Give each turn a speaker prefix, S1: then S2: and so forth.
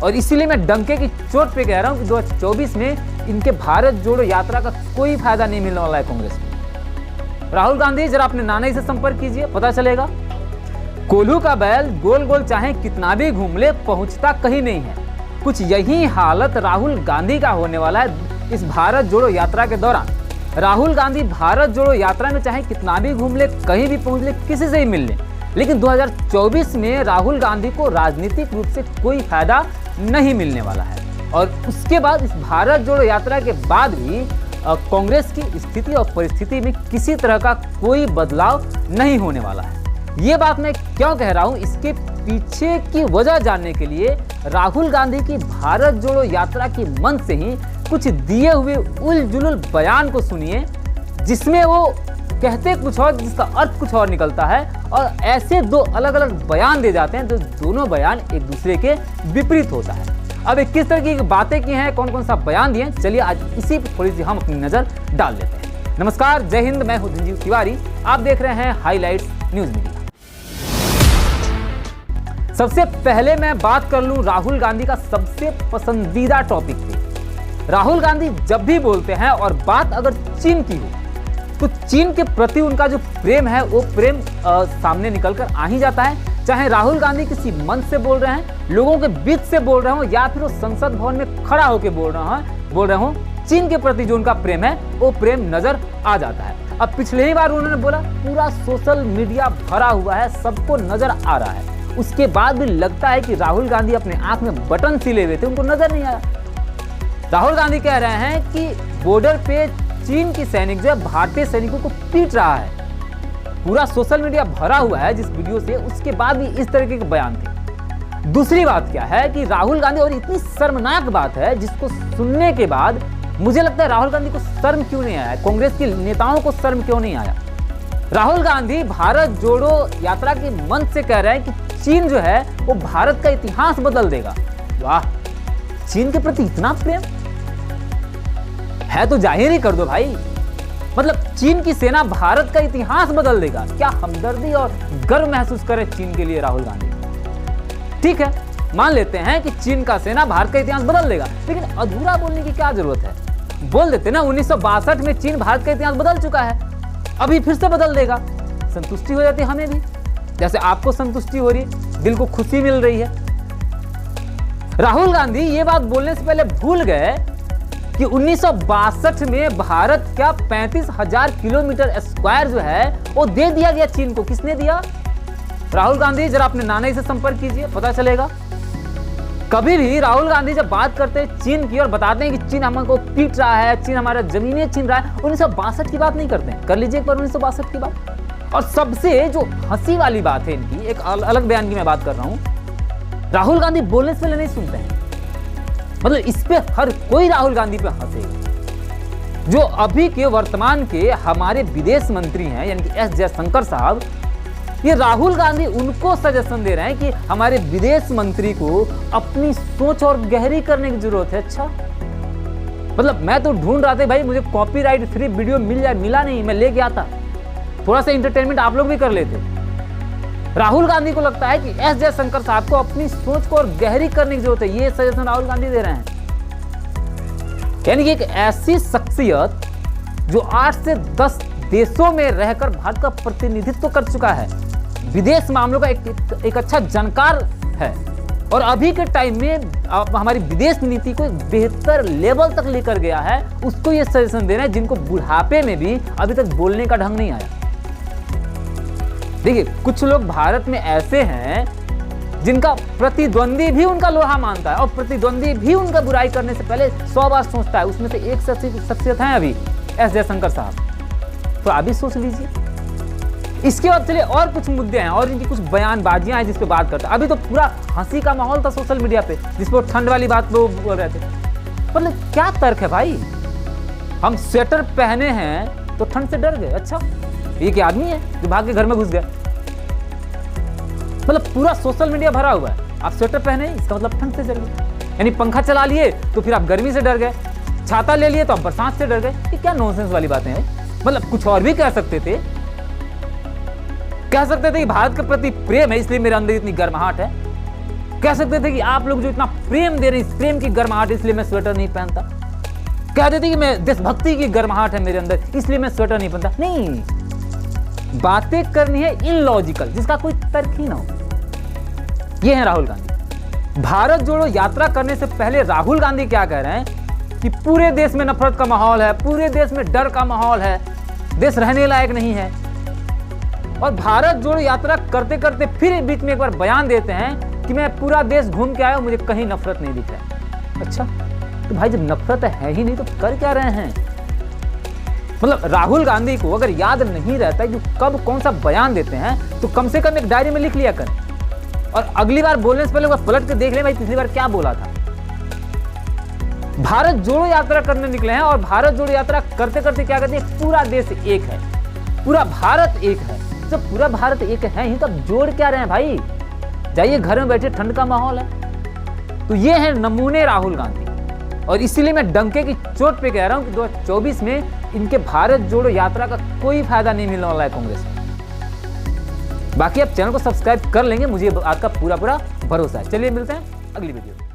S1: और इसीलिए मैं डंके की चोट पे कह रहा हूं कि 2024 में इनके भारत जोड़ो यात्रा का कोई फायदा नहीं मिलने वाला है कांग्रेस को। राहुल गांधी जरा अपने नाना से संपर्क कीजिए, पता चलेगा। कोल्हू का बैल गोल गोल चाहे कितना भी घूम ले पहुंचता कहीं नहीं है। कुछ यही हालत राहुल गांधी का होने वाला है इस भारत जोड़ो यात्रा के दौरान। राहुल गांधी भारत जोड़ो यात्रा में चाहे कितना भी घूम ले, कहीं भी पहुंच ले, किसी से ही मिल ले, लेकिन 2024 में राहुल गांधी को राजनीतिक रूप से कोई फायदा नहीं मिलने वाला है। और उसके बाद इस भारत जोड़ो यात्रा के बाद भी कांग्रेस की स्थिति और परिस्थिति में किसी तरह का कोई बदलाव नहीं होने वाला है। ये बात मैं क्यों कह रहा हूं, इसके पीछे की वजह जानने के लिए राहुल गांधी की भारत जोड़ो यात्रा की मंच से ही कुछ दिए हुए उलझुल बयान को सुनिए, जिसमें वो कहते कुछ और जिसका अर्थ कुछ और निकलता है, और ऐसे दो अलग अलग बयान दे जाते हैं जो दोनों बयान एक दूसरे के विपरीत होता है। अब ये किस तरह की बातें की हैं, कौन कौन सा बयान दिए, चलिए आज इसी पर थोड़ी सी हम अपनी नजर डाल लेते हैं। नमस्कार, जय हिंद, मैं हूं धनजीव तिवारी, आप देख रहे हैं हाईलाइट्स न्यूज मीडिया। सबसे पहले मैं बात कर लूं राहुल गांधी का सबसे पसंदीदा टॉपिक पे। राहुल गांधी जब भी बोलते हैं और बात अगर चीन की हो, तो चीन के प्रति उनका जो प्रेम है वो प्रेम सामने निकलकर आ ही जाता है। चाहे राहुल गांधी किसी मंच से बोल रहे हैं, लोगों के बीच से बोल रहे हो, या फिर वो संसद भवन में खड़ा होकर बोल रहे हो, चीन के प्रति जो उनका प्रेम है वो प्रेम नजर आ जाता है। अब पिछले ही बार उन्होंने बोला पूरा सोशल मीडिया भरा हुआ है, सबको नजर आ रहा है, उसके बाद भी लगता है कि राहुल गांधी अपने आंख में बटन सिले हुए थे, उनको नजर नहीं आया। राहुल गांधी कह रहे हैं कि बॉर्डर पे चीन की सैनिक जो है भारतीय सैनिकों को पीट रहा है, पूरा सोशल मीडिया भरा हुआ है जिस वीडियो से, उसके बाद भी इस तरीके के बयान थे। दूसरी बात क्या है कि राहुल गांधी, और इतनी शर्मनाक बात है जिसको सुनने के बाद मुझे लगता है राहुल गांधी को शर्म क्यों नहीं आया, कांग्रेस के नेताओं को शर्म क्यों नहीं आया। राहुल गांधी भारत जोड़ो यात्रा के मंच से कह रहे हैं कि चीन जो है वो भारत का इतिहास बदल देगा। वाह, चीन के प्रति इतना प्रेम है तो जाहिर ही कर दो भाई, मतलब चीन की सेना भारत का इतिहास बदल देगा। क्या हमदर्दी और गर्व महसूस करे चीन के लिए राहुल गांधी। ठीक है, मान लेते हैं कि चीन का सेना भारत का इतिहास बदल देगा, लेकिन अधूरा बोलने की क्या जरूरत है। बोल देते ना 1962 में चीन भारत का इतिहास बदल चुका है, अभी फिर से बदल देगा, संतुष्टि हो जाती हमें भी, जैसे आपको संतुष्टि हो रही, दिल को खुशी मिल रही है। राहुल गांधी ये बात बोलने से पहले भूल गए कि 1962 में भारत का 35,000 किलोमीटर स्क्वायर जो है वो दे दिया गया चीन को। किसने दिया? राहुल गांधी जरा अपने नाना से संपर्क कीजिए, पता चलेगा। कभी भी राहुल गांधी जब बात करते हैं चीन की और बताते हैं कि चीन हमको पीट रहा है, चीन हमारा जमीनें छीन रहा है, 1962 की बात नहीं करते हैं। कर लीजिए एक बार 1962 की बात। और सबसे जो हंसी वाली बात है इनकी, एक अलग बयान की मैं बात कर रहा हूं, राहुल गांधी बोलने से पहले नहीं सुनते हैं, मतलब इस पे हर कोई राहुल गांधी पे हंसेगा। जो अभी के वर्तमान के हमारे विदेश मंत्री हैं यानी कि एस जयशंकर साहब, ये राहुल गांधी उनको सजेशन दे रहे हैं कि हमारे विदेश मंत्री को अपनी सोच और गहरी करने की जरूरत है। अच्छा, मतलब मैं तो ढूंढ रहा था भाई मुझे कॉपीराइट फ्री वीडियो मिल जाए, मिला नहीं, मैं लेके आता, थोड़ा सा एंटरटेनमेंट आप लोग भी कर लेते। राहुल गांधी को लगता है कि एस जयशंकर साहब को अपनी सोच को और गहरी करने की जरूरत है, ये सजेशन राहुल गांधी दे रहे हैं। यानी कि एक ऐसी शख्सियत जो 8 से 10 देशों में रहकर भारत का प्रतिनिधित्व कर चुका है, विदेश मामलों का एक अच्छा जानकार है, और अभी के टाइम में हमारी विदेश नीति को एक बेहतर लेवल तक लेकर गया है, उसको ये सजेशन दे रहे हैं जिनको बुढ़ापे में भी अभी तक बोलने का ढंग नहीं आया। देखिए, कुछ लोग भारत में ऐसे हैं जिनका प्रतिद्वंदी भी उनका लोहा मानता है और प्रतिद्वंदी भी उनका बुराई करने से पहले 100 बार सोचता है। उसमें से एक शख्सियत है अभी एस जयशंकर साहब, तो अभी सोच लीजिए। इसके बाद चलिए और कुछ मुद्दे हैं और इनकी कुछ बयानबाजियां हैं जिस पे बात करते हैं। अभी तो पूरा हंसी का माहौल था सोशल मीडिया पे, जिस पर ठंड वाली बात पे वो बोल रहे थे। मतलब क्या तर्क है भाई, हम स्वेटर पहने हैं तो ठंड से डर गए। अच्छा, ये क्या आदमी है जो भाग के घर में घुस गया? मतलब पूरा सोशल मीडिया भरा हुआ है, आप स्वेटर पहने इसका मतलब ठंड से डर गए, यानी पंखा चला लिए तो फिर आप गर्मी से डर गए, छाता ले लिए तो आप बरसात से डर गए। ये क्या नॉनसेंस वाली बातें हैं? मतलब कुछ और भी कह सकते थे कि भारत के प्रति प्रेम है इसलिए मेरे अंदर इतनी गर्माहट है। कह सकते थे कि आप लोग जो इतना प्रेम दे रहे हैं, इस प्रेम की गर्माहट, इसलिए मैं स्वेटर नहीं पहनता। कह देते कि मैं देशभक्ति की गर्माहट है मेरे अंदर, इसलिए मैं स्वेटर नहीं पहनता। नहीं, बातें करनी है इलॉजिकल, जिसका कोई तर्क ही ना हो। ये है राहुल गांधी। भारत जोड़ो यात्रा करने से पहले राहुल गांधी क्या कह रहे हैं कि पूरे देश में नफरत का माहौल है, पूरे देश में डर का माहौल है, देश रहने लायक नहीं है। और भारत जोड़ो यात्रा करते करते फिर बीच में एक बार बयान देते हैं कि मैं पूरा देश घूम के आया हूं, मुझे कहीं नफरत नहीं दिख रहा। अच्छा, तो भाई जब नफरत है ही नहीं तो कर क्या रहे हैं? मतलब राहुल गांधी को अगर याद नहीं रहता कि कब कौन सा बयान देते हैं तो कम से कम एक डायरी में लिख लिया करें, और अगली बार बोलने से पहले वो पलट के देख ले भाई पिछली बार क्या बोला था। भारत जोड़ो यात्रा करने निकले हैं और भारत जोड़ो यात्रा करते करते क्या कहते हैं, पूरा देश एक है, पूरा भारत एक है। जब पूरा भारत एक है ही तो अब जोड़ क्या रहे हैं भाई? जाइए घर में बैठे, ठंड का माहौल है। तो ये है नमूने राहुल गांधी, और इसीलिए मैं डंके की चोट पे कह रहा हूं कि 2024 में इनके भारत जोड़ो यात्रा का कोई फायदा नहीं मिलने वाला है कांग्रेस को। बाकी आप चैनल को सब्सक्राइब कर लेंगे, मुझे आपका पूरा भरोसा है। चलिए मिलते हैं अगली वीडियो में।